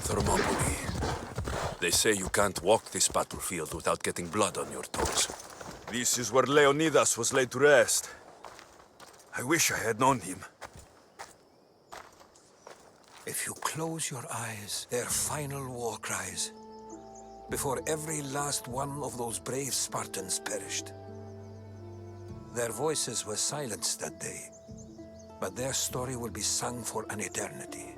Thermopylae. They say you can't walk this battlefield without getting blood on your toes. This is where Leonidas was laid to rest. I wish I had known him. If you close your eyes, their final war cries, before every last one of those brave Spartans perished. Their voices were silenced that day, but their story will be sung for an eternity.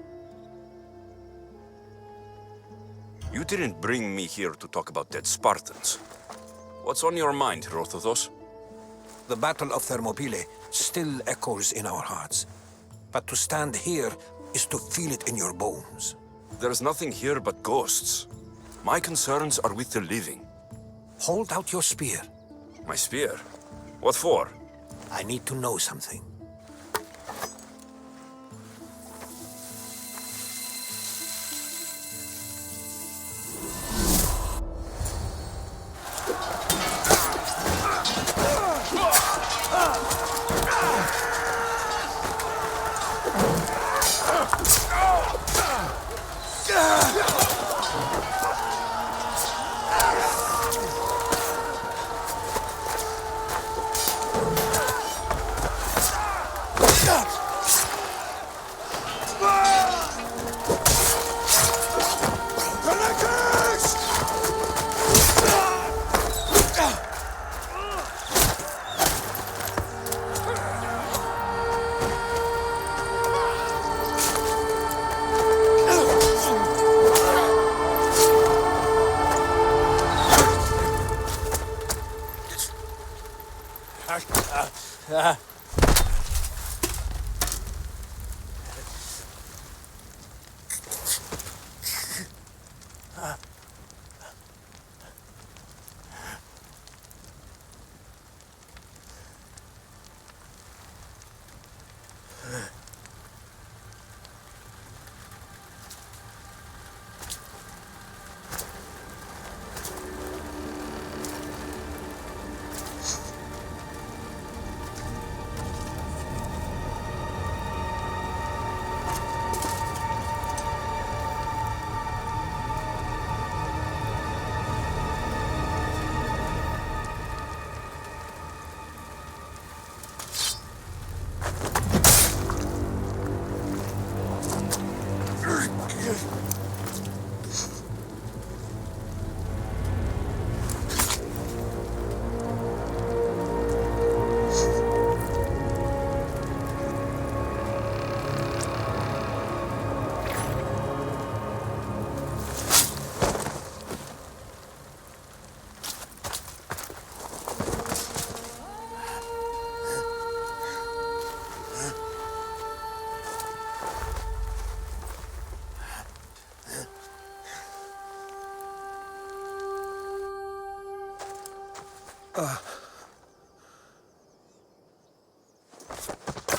You didn't bring me here to talk about dead Spartans. What's on your mind, Herodotus? The Battle of Thermopylae still echoes in our hearts, but to stand here is to feel it in your bones. There's nothing here but ghosts. My concerns are with the living. Hold out your spear. My spear? What for? I need to know something.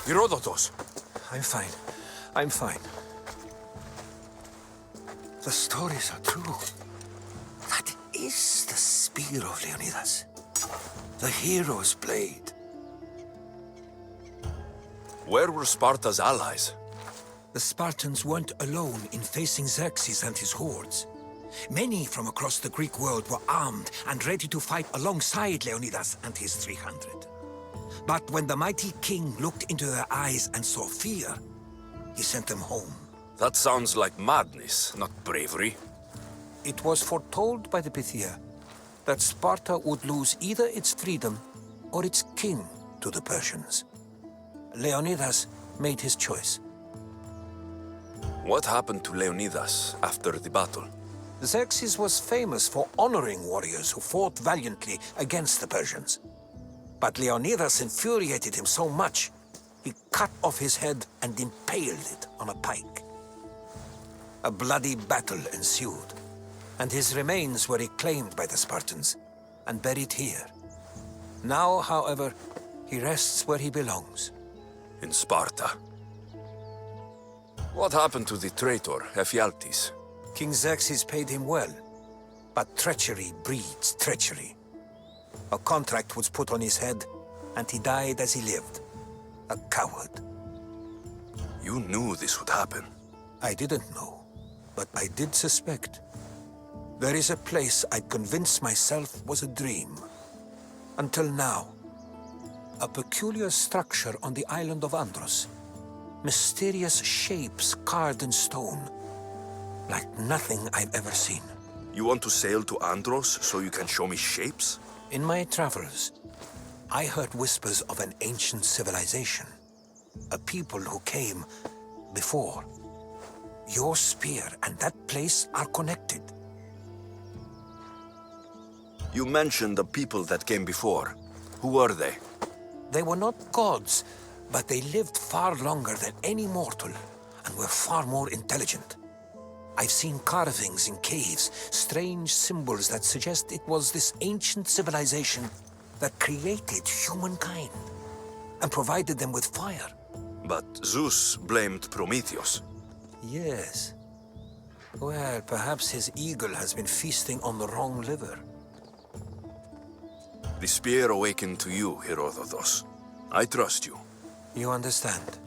Herodotus! I'm fine. I'm fine. The stories are true. That is the spear of Leonidas. The hero's blade. Where were Sparta's allies? The Spartans weren't alone in facing Xerxes and his hordes. Many from across the Greek world were armed and ready to fight alongside Leonidas and his 300. But when the mighty king looked into their eyes and saw fear, he sent them home. That sounds like madness, not bravery. It was foretold by the Pythia that Sparta would lose either its freedom or its king to the Persians. Leonidas made his choice. What happened to Leonidas after the battle? Xerxes was famous for honoring warriors who fought valiantly against the Persians. But Leonidas infuriated him so much, he cut off his head and impaled it on a pike. A bloody battle ensued, and his remains were reclaimed by the Spartans and buried here. Now, however, he rests where he belongs. In Sparta. What happened to the traitor, Ephialtes? King Xerxes paid him well, but treachery breeds treachery. A contract was put on his head, and he died as he lived. A coward. You knew this would happen. I didn't know, but I did suspect. There is a place I'd convinced myself was a dream. Until now. A peculiar structure on the island of Andros. Mysterious shapes carved in stone. Like nothing I've ever seen. You want to sail to Andros so you can show me shapes? In my travels, I heard whispers of an ancient civilization. A people who came before. Your spear and that place are connected. You mentioned the people that came before. Who were they? They were not gods, but they lived far longer than any mortal and were far more intelligent. I've seen carvings in caves, strange symbols that suggest it was this ancient civilization that created humankind and provided them with fire. But Zeus blamed Prometheus. Yes. Well, perhaps his eagle has been feasting on the wrong liver. The spear awakened to you, Herodotus. I trust you. You understand.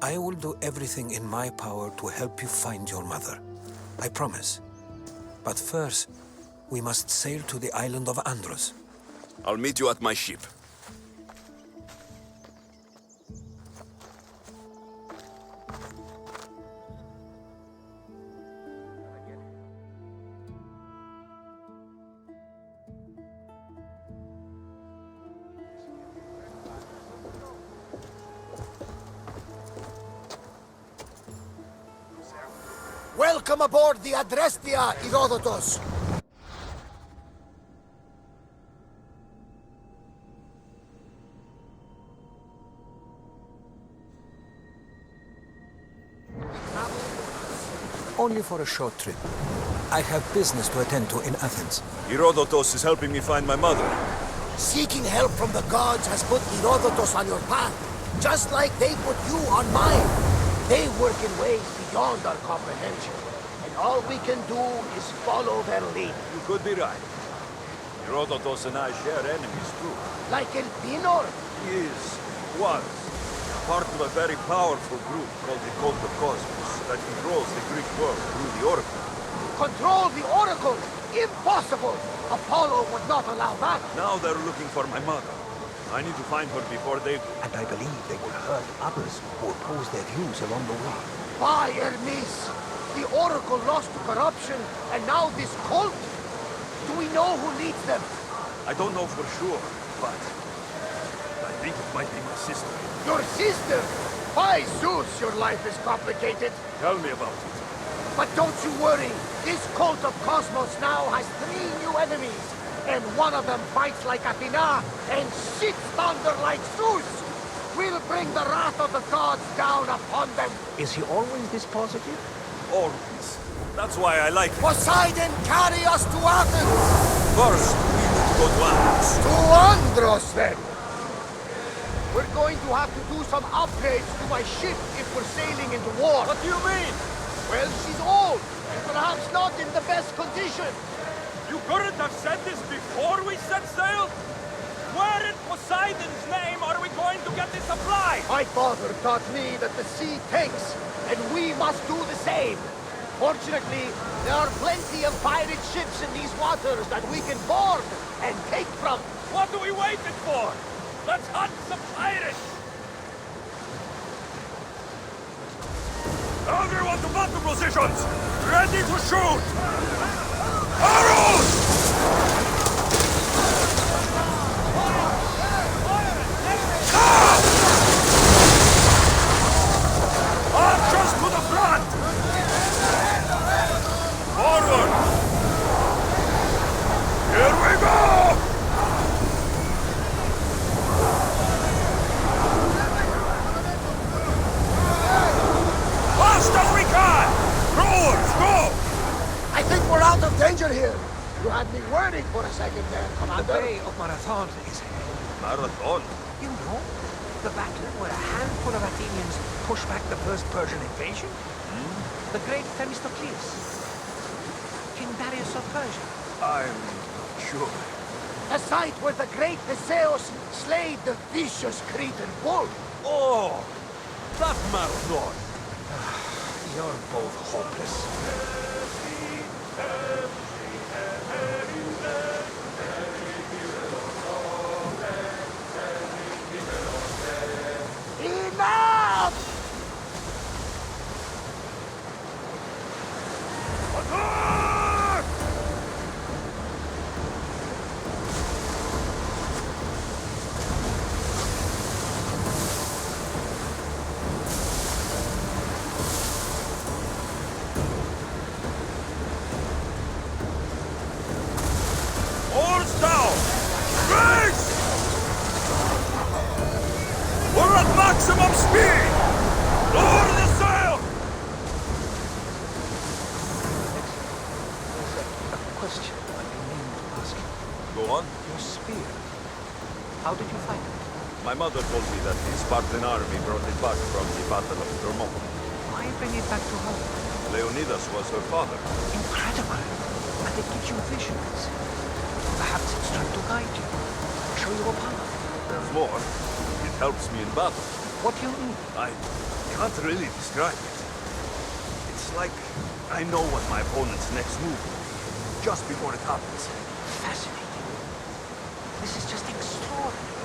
I will do everything in my power to help you find your mother. I promise. But first, we must sail to the island of Andros. I'll meet you at my ship. Welcome aboard the Adrestia, Herodotus. Only for a short trip. I have business to attend to in Athens. Herodotus is helping me find my mother. Seeking help from the gods has put Herodotus on your path, just like they put you on mine. They work in ways beyond our comprehension, and all we can do is follow their lead. You could be right. Herodotus and I share enemies too. Like El Pinor. He was part of a very powerful group called the Cult of Cosmos that controls the Greek world through the Oracle. Control the Oracle? Impossible! Apollo would not allow that. Now they're looking for my mother. I need to find her before they do. And I believe they will hurt others who oppose their views along the way. By Hermes! The Oracle lost to corruption, and now this cult? Do we know who leads them? I don't know for sure, but I think it might be my sister. Your sister? By Zeus, your life is complicated. Tell me about it. But don't you worry. This cult of Cosmos now has 3 new enemies. And one of them fights like Athena and shits thunder like Zeus. We'll bring the wrath of the gods down upon them. Is he always this positive? Always. That's why I like it. Poseidon, carry us to Athens! First, we need to go to Andros. To Andros, then! We're going to have to do some upgrades to my ship if we're sailing into war. What do you mean? Well, she's old, and perhaps not in the best condition. You couldn't have said this before we set sail? Where in Poseidon's name are we going to get this supply? My father taught me that the sea takes, and we must do the same. Fortunately, there are plenty of pirate ships in these waters that we can board and take from. What are we waiting for? Let's hunt some pirates! Everyone to battle positions! Ready to shoot! Arrows! Archers to the front! Forward! Here we go! Fast as we can! Rowers, go! I think we're out of danger here. You had me worried for a second there, The Commander. Bay of Marathon is ahead. Marathon? You know, the battle where a handful of Athenians pushed back the first Persian invasion? The great Themistocles. King Darius of Persia. I'm sure. The site where the great Theseus slayed the vicious Cretan bull. Oh! That marathon! You're both hopeless. Enough! Oars down! Race! We're at maximum speed! Lower the sail! There's a question I've been meaning to ask you. Go on. Your spear. How did you find it? My mother told me that the Spartan army brought it back from the Battle of Thermopylae. Why bring it back to her? Leonidas was her father. Incredible. And it gives you visions. Perhaps it's trying to guide you. Show you a path. There's more. It helps me in battle. What do you mean? I can't really describe it. It's like I know what my opponent's next move will be, just before it happens. Fascinating. This is just extraordinary.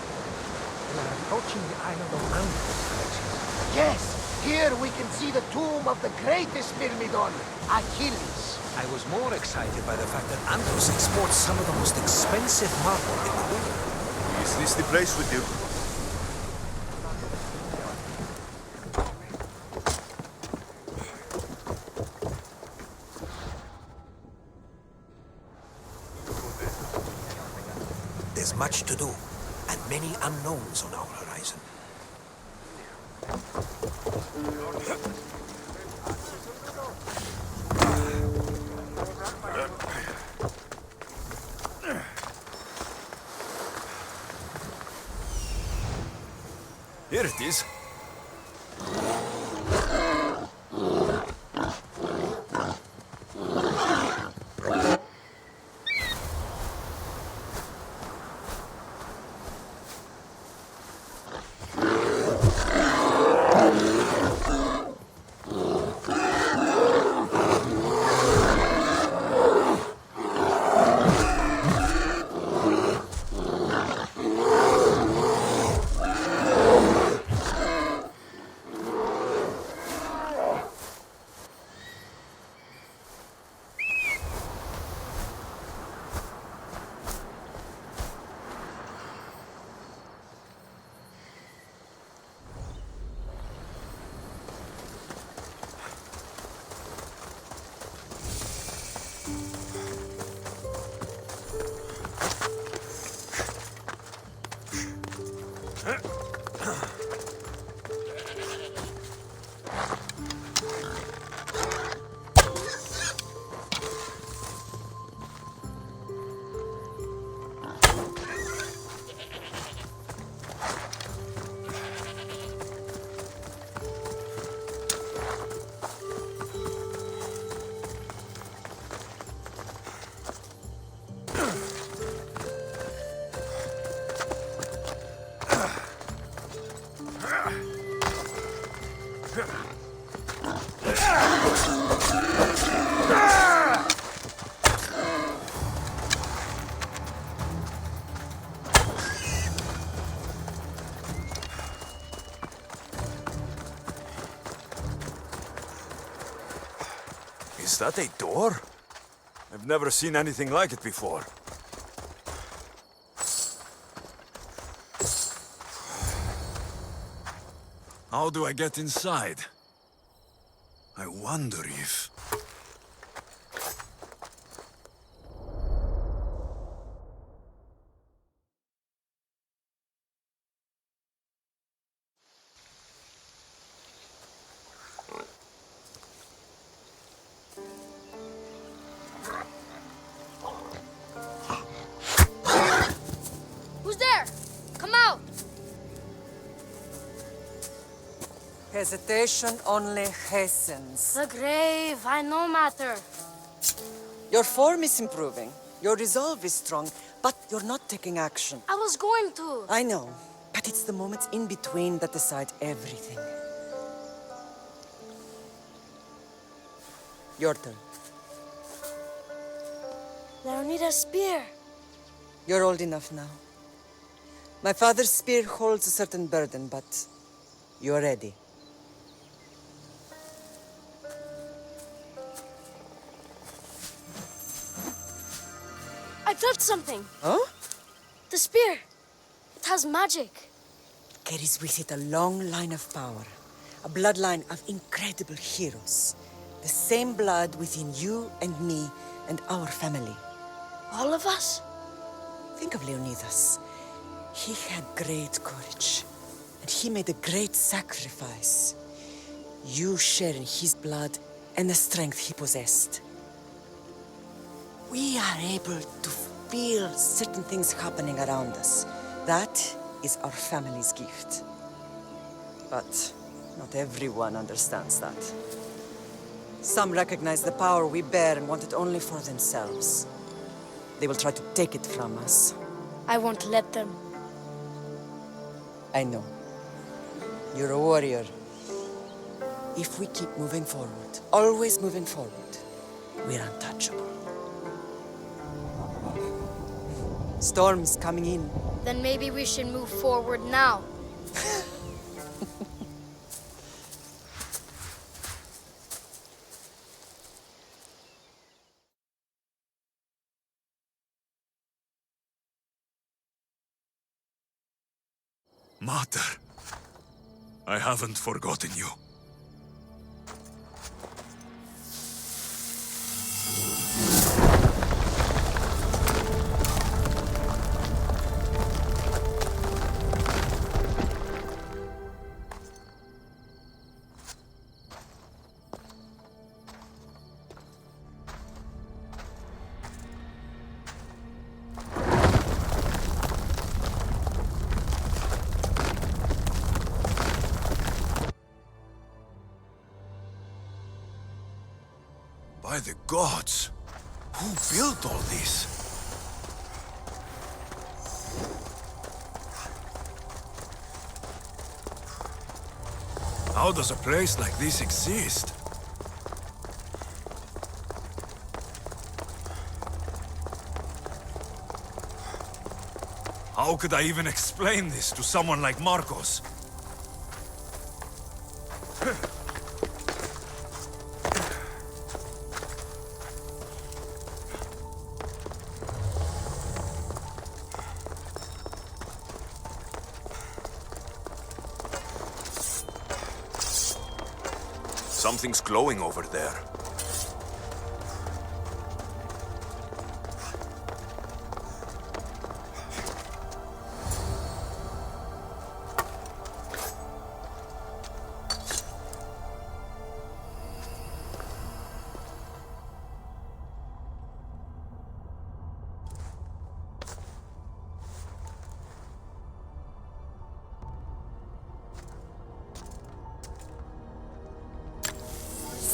We are approaching the island of Andros, Alexis. Yes, here we can see the tomb of the greatest Myrmidon, Achilles. I was more excited by the fact that Andros exports some of the most expensive marble in the world. Is this the place with you? There's much to do, and many unknowns on our horizon. Here it is. Is that a door? I've never seen anything like it before. How do I get inside? I wonder if... Who's there? Come out! Hesitation only hastens. The grave, I no matter. Your form is improving. Your resolve is strong, but you're not taking action. I was going to. I know, but it's the moments in between that decide everything. Your turn. Leonida's spear. You're old enough now. My father's spear holds a certain burden, but you're ready. I felt something. Huh? The spear. It has magic. Carries with it a long line of power. A bloodline of incredible heroes. The same blood within you and me and our family. All of us? Think of Leonidas. He had great courage. And he made a great sacrifice. You share in his blood and the strength he possessed. We are able to feel certain things happening around us. That is our family's gift. But not everyone understands that. Some recognize the power we bear and want it only for themselves. They will try to take it from us. I won't let them. I know. You're a warrior. If we keep moving forward, always moving forward, we're untouchable. Storm's coming in. Then maybe we should move forward now. Mater, I haven't forgotten you. By the gods! Who built all this? How does a place like this exist? How could I even explain this to someone like Marcos? Something's glowing over there.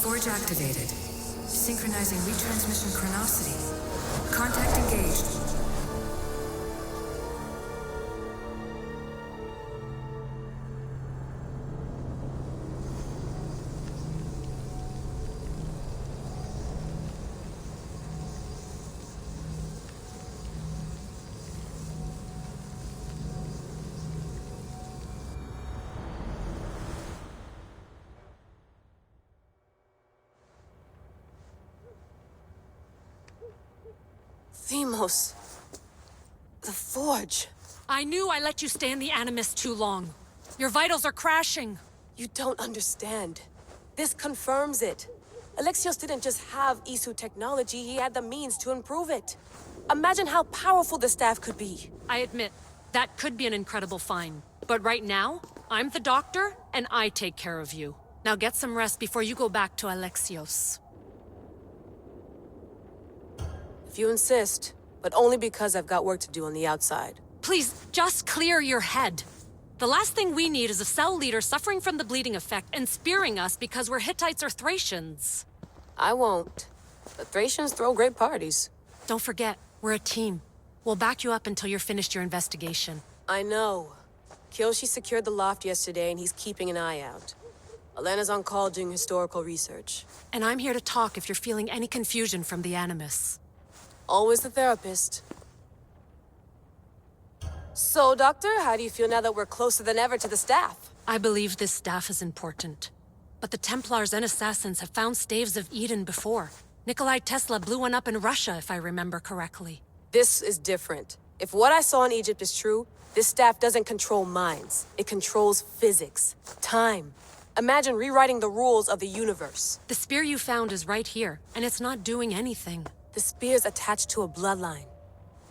Forge activated. Synchronizing retransmission chronicity. Contact engaged. Themos. The Forge. I knew I let you stay in the Animus too long. Your vitals are crashing. You don't understand. This confirms it. Alexios didn't just have Isu technology, he had the means to improve it. Imagine how powerful the staff could be. I admit, that could be an incredible find. But right now, I'm the doctor, and I take care of you. Now get some rest before you go back to Alexios. If you insist, but only because I've got work to do on the outside. Please, just clear your head. The last thing we need is a cell leader suffering from the bleeding effect and spearing us because we're Hittites or Thracians. I won't. The Thracians throw great parties. Don't forget, we're a team. We'll back you up until you're finished your investigation. I know. Kyoshi secured the loft yesterday and he's keeping an eye out. Elena's on call doing historical research. And I'm here to talk if you're feeling any confusion from the Animus. Always the therapist. So, Doctor, how do you feel now that we're closer than ever to the staff? I believe this staff is important. But the Templars and Assassins have found staves of Eden before. Nikolai Tesla blew one up in Russia, if I remember correctly. This is different. If what I saw in Egypt is true, this staff doesn't control minds. It controls physics, time. Imagine rewriting the rules of the universe. The spear you found is right here, and it's not doing anything. The spear's attached to a bloodline.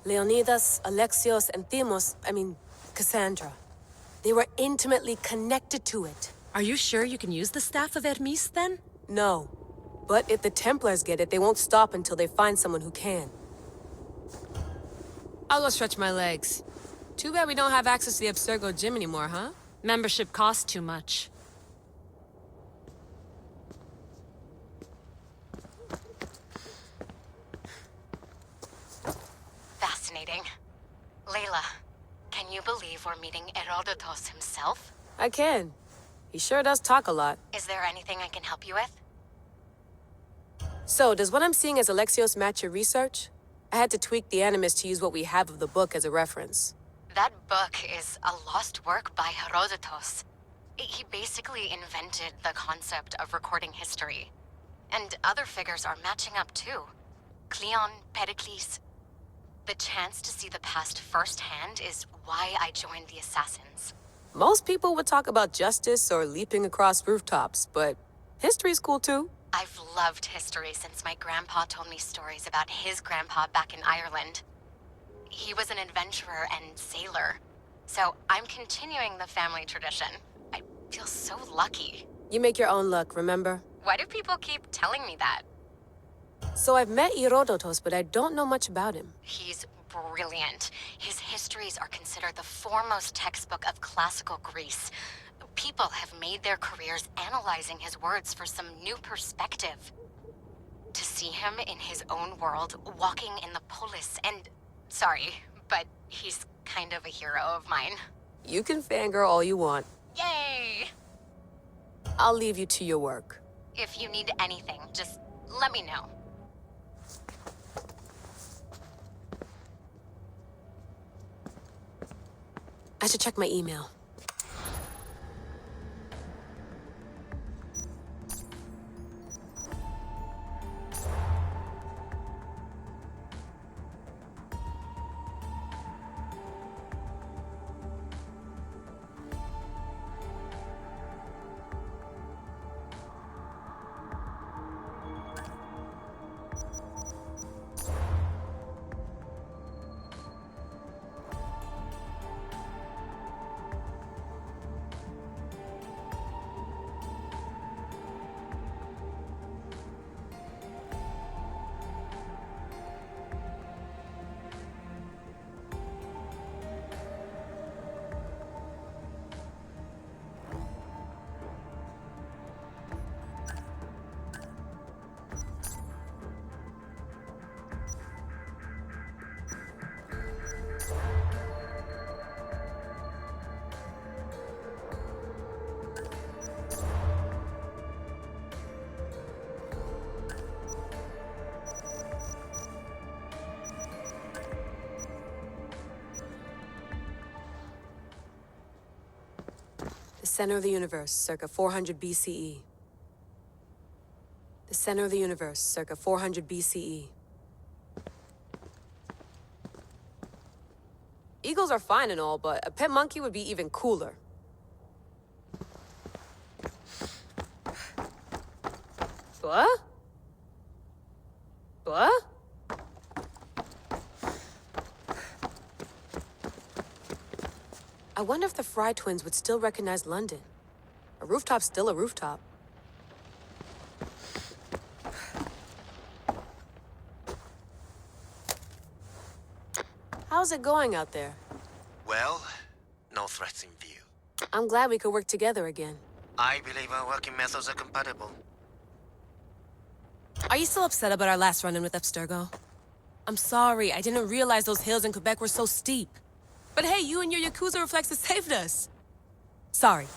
Leonidas, Alexios, and Cassandra. They were intimately connected to it. Are you sure you can use the Staff of Hermes, then? No. But if the Templars get it, they won't stop until they find someone who can. I'll go stretch my legs. Too bad we don't have access to the Abstergo gym anymore, huh? Membership costs too much. Fascinating. Layla, can you believe we're meeting Herodotus himself? I can. He sure does talk a lot. Is there anything I can help you with? So, does what I'm seeing as Alexios match your research? I had to tweak the Animus to use what we have of the book as a reference. That book is a lost work by Herodotus. He basically invented the concept of recording history. And other figures are matching up too. Cleon, Pericles. The chance to see the past firsthand is why I joined the Assassins. Most people would talk about justice or leaping across rooftops, but history's cool too. I've loved history since my grandpa told me stories about his grandpa back in Ireland. He was an adventurer and sailor, so I'm continuing the family tradition. I feel so lucky. You make your own luck, remember? Why do people keep telling me that? So I've met Herodotus, but I don't know much about him. He's brilliant. His histories are considered the foremost textbook of classical Greece. People have made their careers analyzing his words for some new perspective. To see him in his own world, walking in the polis, and... Sorry, but he's kind of a hero of mine. You can fangirl all you want. Yay! I'll leave you to your work. If you need anything, just let me know. I should check my email. The center of the universe, circa 400 BCE. The center of the universe, circa 400 BCE. Eagles are fine and all, but a pet monkey would be even cooler. What? What? I wonder if the Fry twins would still recognize London. A rooftop's still a rooftop. How's it going out there? Well, no threats in view. I'm glad we could work together again. I believe our working methods are compatible. Are you still upset about our last run-in with Abstergo? I'm sorry, I didn't realize those hills in Quebec were so steep. But hey, you and your Yakuza reflexes saved us. Sorry,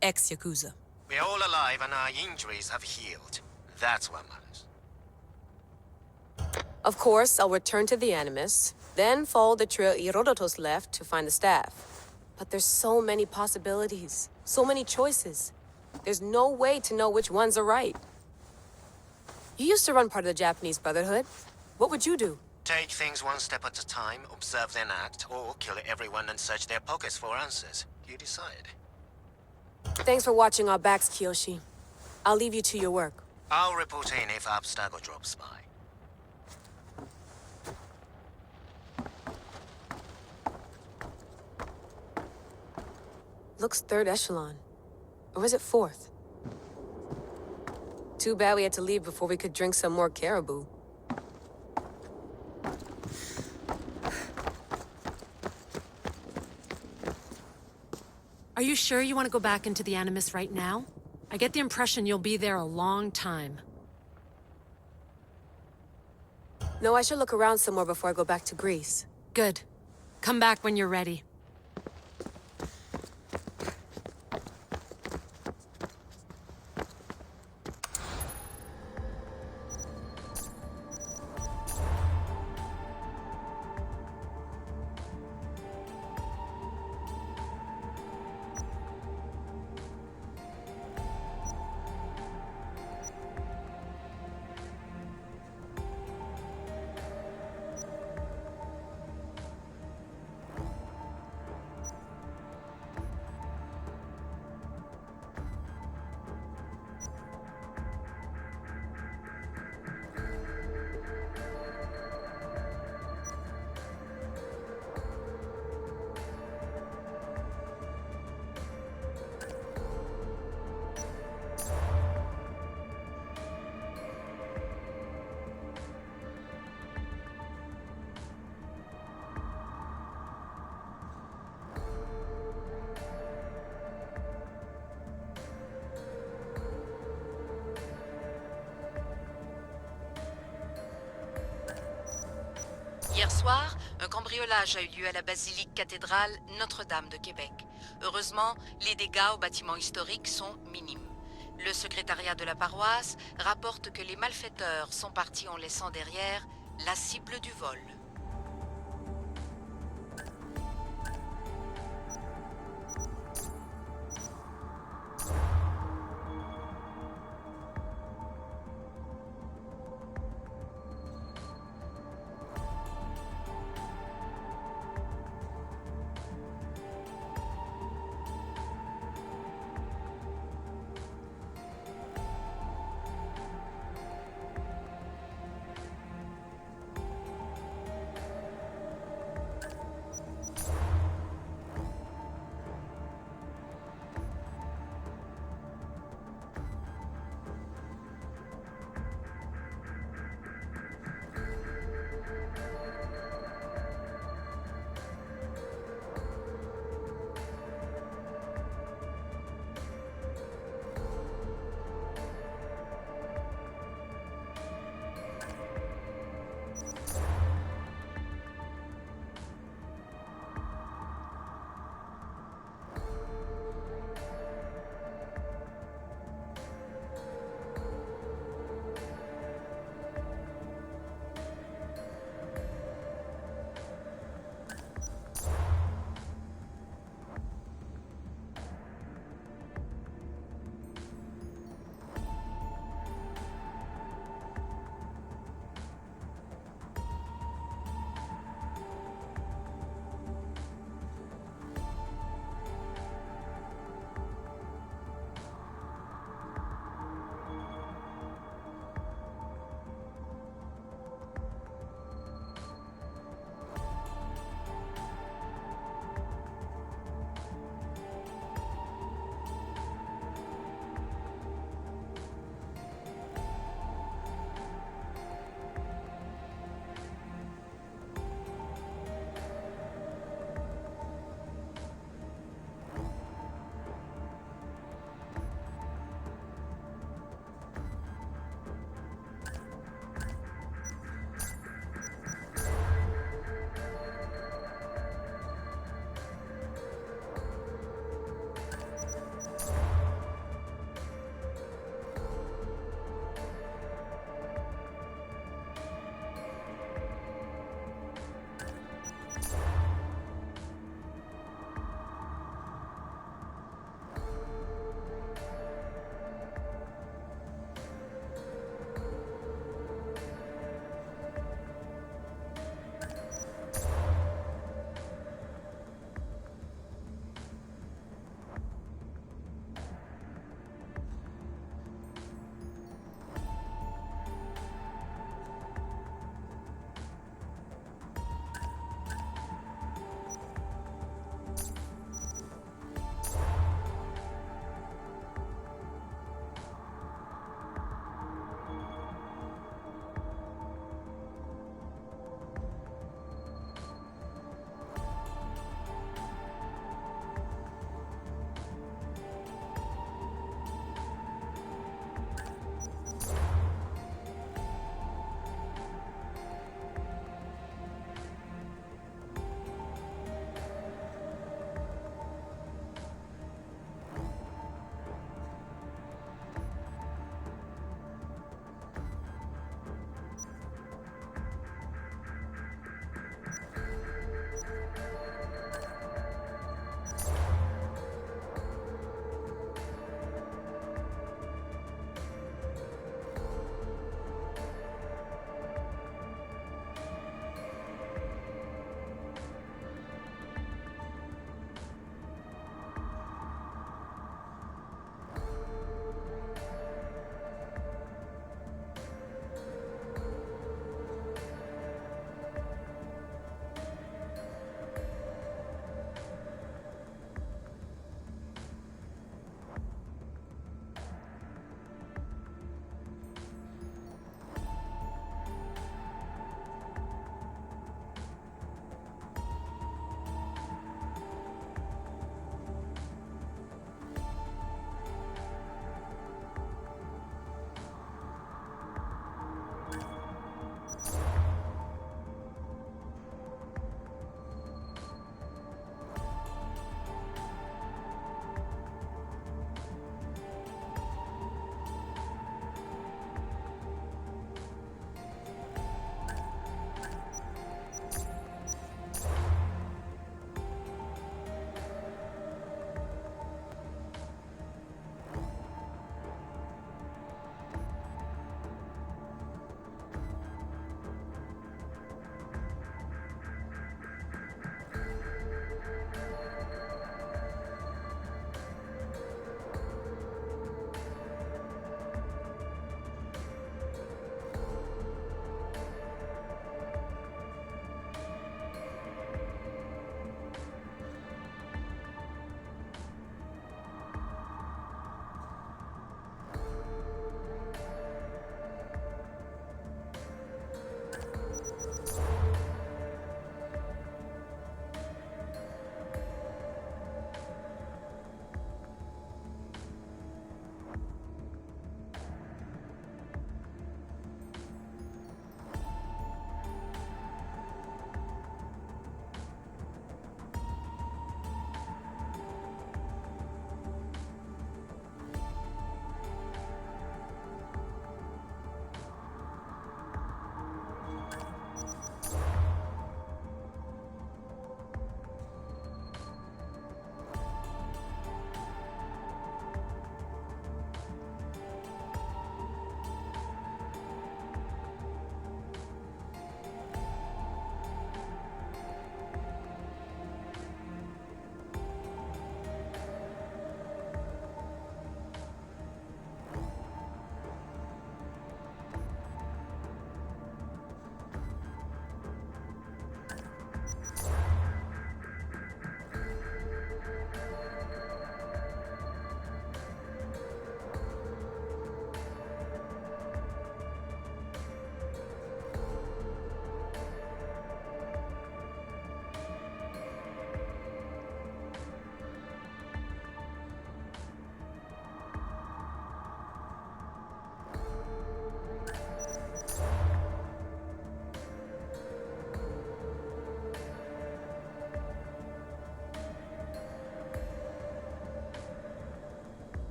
ex-Yakuza. We're all alive and our injuries have healed. That's what matters. Of course, I'll return to the Animus, then follow the trail Herodotus left to find the staff. But there's so many possibilities, so many choices. There's no way to know which ones are right. You used to run part of the Japanese Brotherhood. What would you do? Take things one step at a time, observe then act, or kill everyone and search their pockets for answers. You decide. Thanks for watching our backs, Kiyoshi. I'll leave you to your work. I'll report in if Abstergo drops by. Looks third echelon. Or is it fourth? Too bad we had to leave before we could drink some more caribou. Are you sure you want to go back into the Animus right now? I get the impression you'll be there a long time. No, I should look around some more before I go back to Greece. Good. Come back when you're ready. Hier soir, un cambriolage a eu lieu à la basilique cathédrale Notre-Dame de Québec. Heureusement, les dégâts au bâtiment historique sont minimes. Le secrétariat de la paroisse rapporte que les malfaiteurs sont partis en laissant derrière la cible du vol.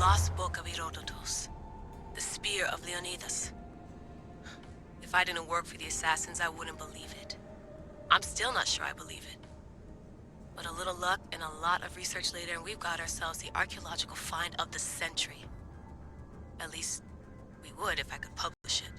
lost book of Herodotus. The spear of Leonidas. If I didn't work for the assassins, I wouldn't believe it. I'm still not sure I believe it. But a little luck and a lot of research later, and we've got ourselves the archaeological find of the century. At least, we would if I could publish it.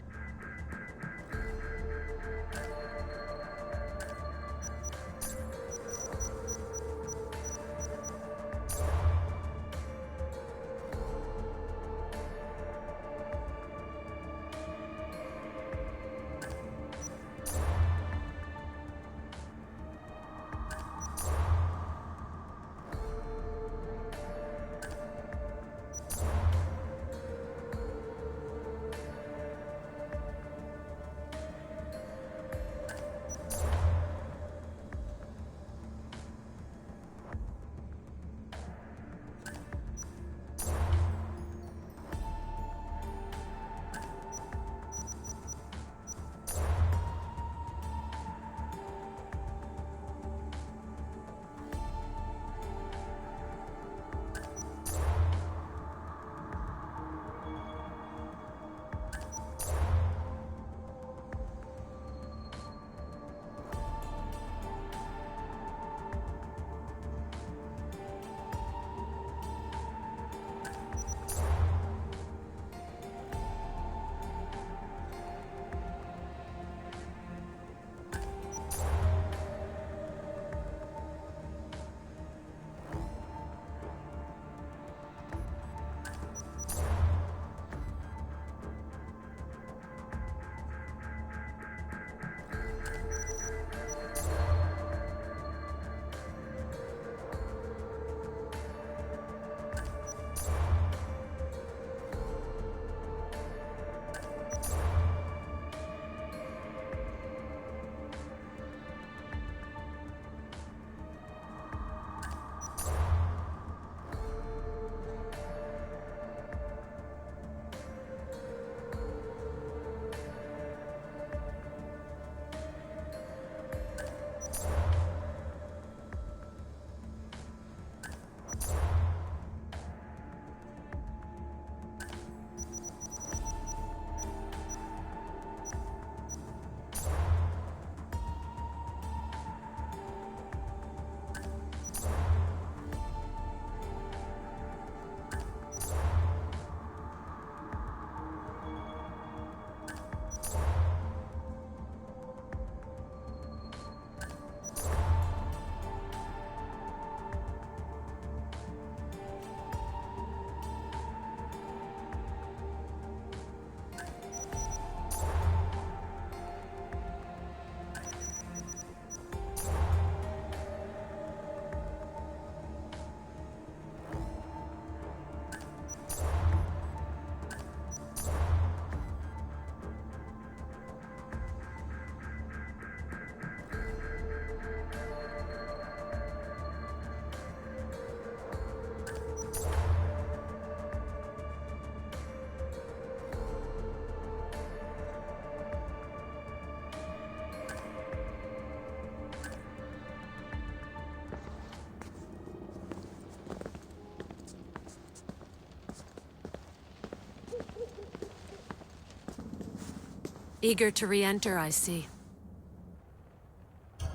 Eager to re-enter, I see.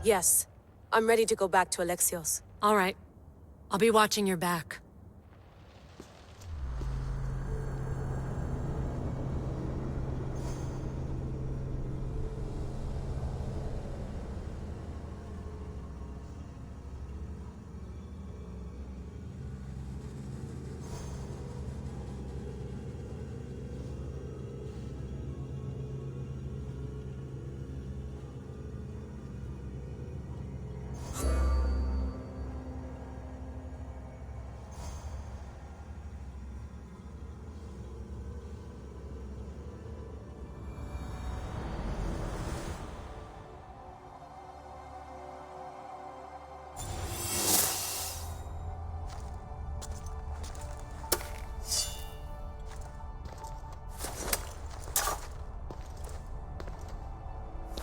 Yes. I'm ready to go back to Alexios. All right. I'll be watching your back.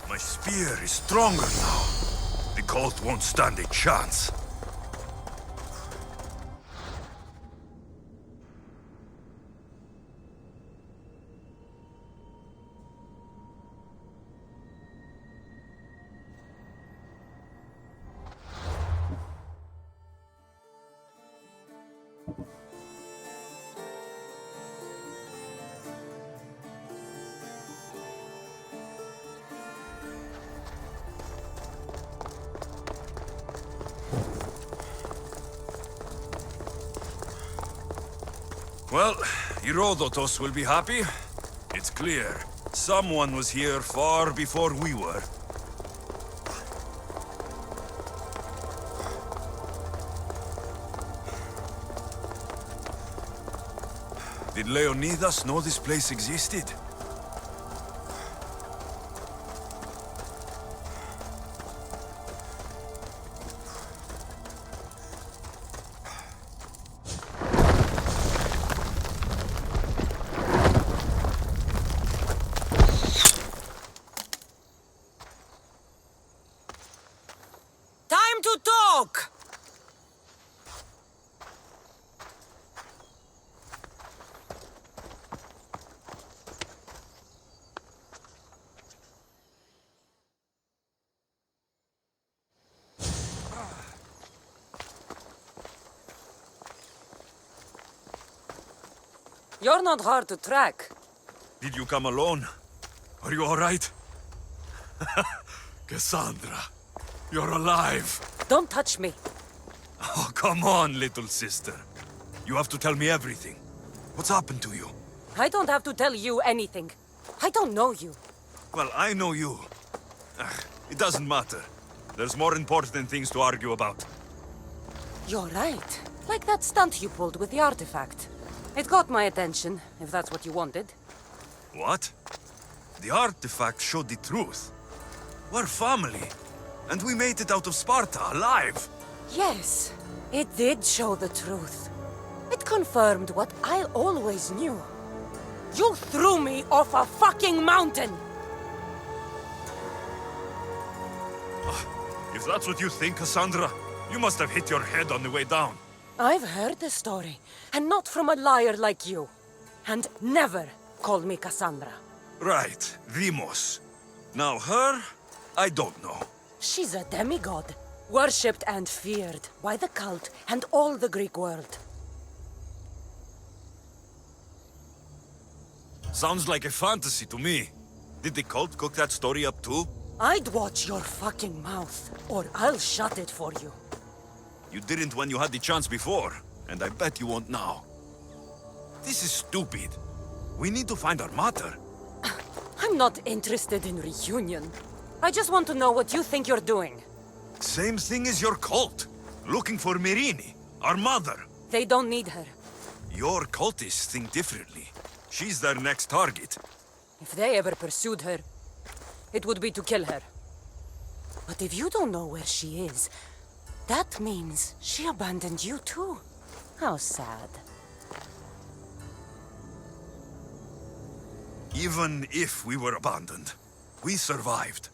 My spear is stronger now. The cult won't stand a chance. Well, Herodotus will be happy. It's clear. Someone was here far before we were. Did Leonidas know this place existed? Time to talk! You're not hard to track. Did you come alone? Are you all right? Cassandra, you're alive. Don't touch me. Oh, come on, little sister. You have to tell me everything. What's happened to you? I don't have to tell you anything. I don't know you. Well, I know you. It doesn't matter. There's more important things to argue about. You're right. Like that stunt you pulled with the artifact. It got my attention, if that's what you wanted. What? The artifact showed the truth. We're family. And we made it out of Sparta, alive. Yes, it did show the truth. It confirmed what I always knew. You threw me off a fucking mountain! If that's what you think, Cassandra, you must have hit your head on the way down. I've heard the story, and not from a liar like you. And never call me Cassandra. Right, Demos. Now her, I don't know. She's a demigod, worshipped and feared by the cult and all the Greek world. Sounds like a fantasy to me. Did the cult cook that story up too? I'd watch your fucking mouth, or I'll shut it for you. You didn't when you had the chance before, and I bet you won't now. This is stupid. We need to find our mother. I'm not interested in reunion. I just want to know what you think you're doing. Same thing as your cult. Looking for Myrrine, our mother. They don't need her. Your cultists think differently. She's their next target. If they ever pursued her, it would be to kill her. But if you don't know where she is, that means she abandoned you too. How sad. Even if we were abandoned, we survived.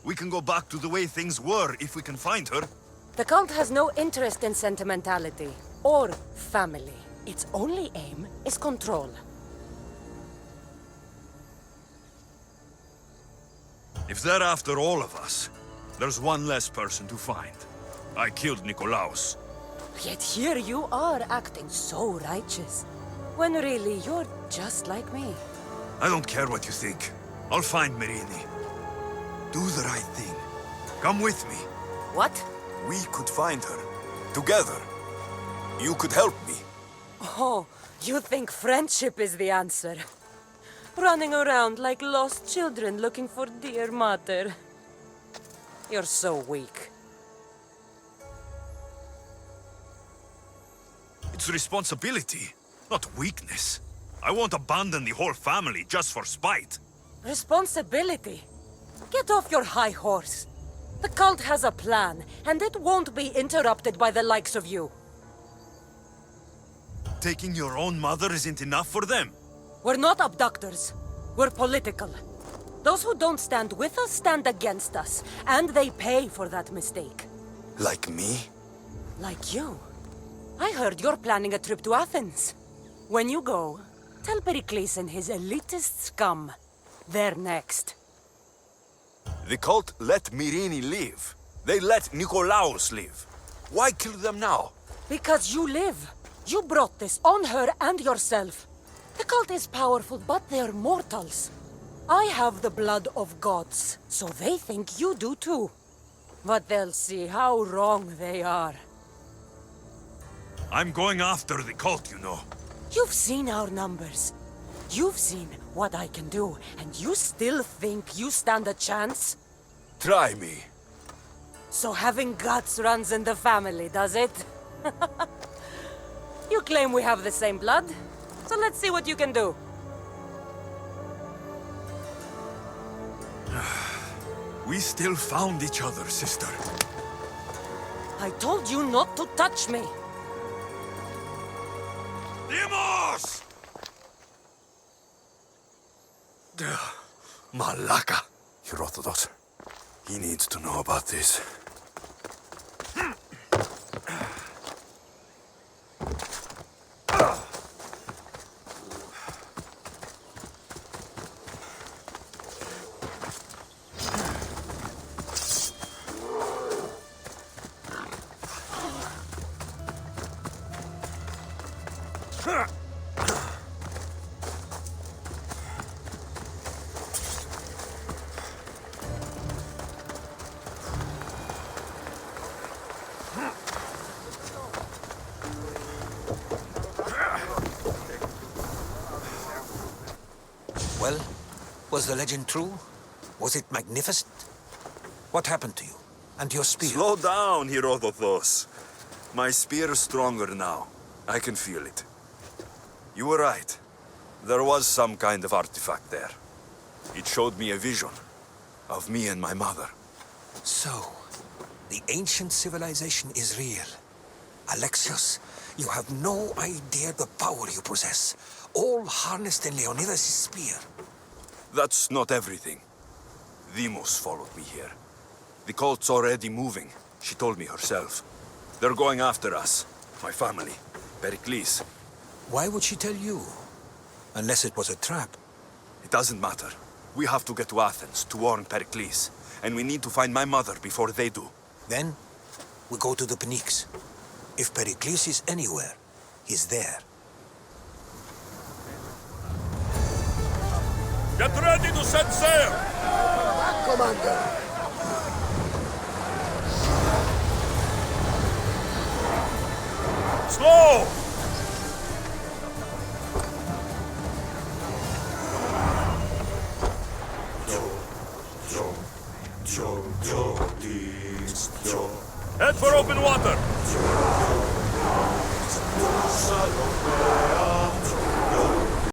We can go back to the way things were if we can find her. The cult has no interest in sentimentality or family. Its only aim is control. If they're after all of us, there's one less person to find. I killed Nikolaos. Yet here you are acting so righteous, when really you're just like me. I don't care what you think. I'll find Myrrine. Do the right thing. Come with me. What? We could find her. Together. You could help me. Oh, you think friendship is the answer? Running around like lost children looking for dear mother. You're so weak. It's responsibility, not weakness. I won't abandon the whole family just for spite. Responsibility? Get off your high horse. The cult has a plan, and it won't be interrupted by the likes of you. Taking your own mother isn't enough for them. We're not abductors. We're political. Those who don't stand with us stand against us, and they pay for that mistake. Like me? Like you. I heard you're planning a trip to Athens. When you go, tell Pericles and his elitist scum they're next. The cult let Myrrine live. They let Nikolaos live. Why kill them now? Because you live. You brought this on her and yourself. The cult is powerful, but they're mortals. I have the blood of gods, so they think you do too. But they'll see how wrong they are. I'm going after the cult, you know. You've seen our numbers. You've seen what I can do, and you still think you stand a chance? Try me. So having guts runs in the family, does it? You claim we have the same blood, so let's see what you can do. We still found each other, sister. I told you not to touch me. Dimos! Malaka. Herodotus. He needs to know about this. Well, was the legend true? Was it magnificent? What happened to you? And your spear? Slow down, Herodotus. My spear is stronger now. I can feel it. You were right. There was some kind of artifact there. It showed me a vision of me and my mother. So, the ancient civilization is real. Alexios, you have no idea the power you possess. All harnessed in Leonidas' spear. That's not everything. Demos followed me here. The cult's already moving. She told me herself. They're going after us. My family. Pericles. Why would she tell you? Unless it was a trap. It doesn't matter. We have to get to Athens to warn Pericles. And we need to find my mother before they do. Then, we go to the Pnyx. If Pericles is anywhere, he's there. Get ready to set sail! Commander! Slow! Head for open water!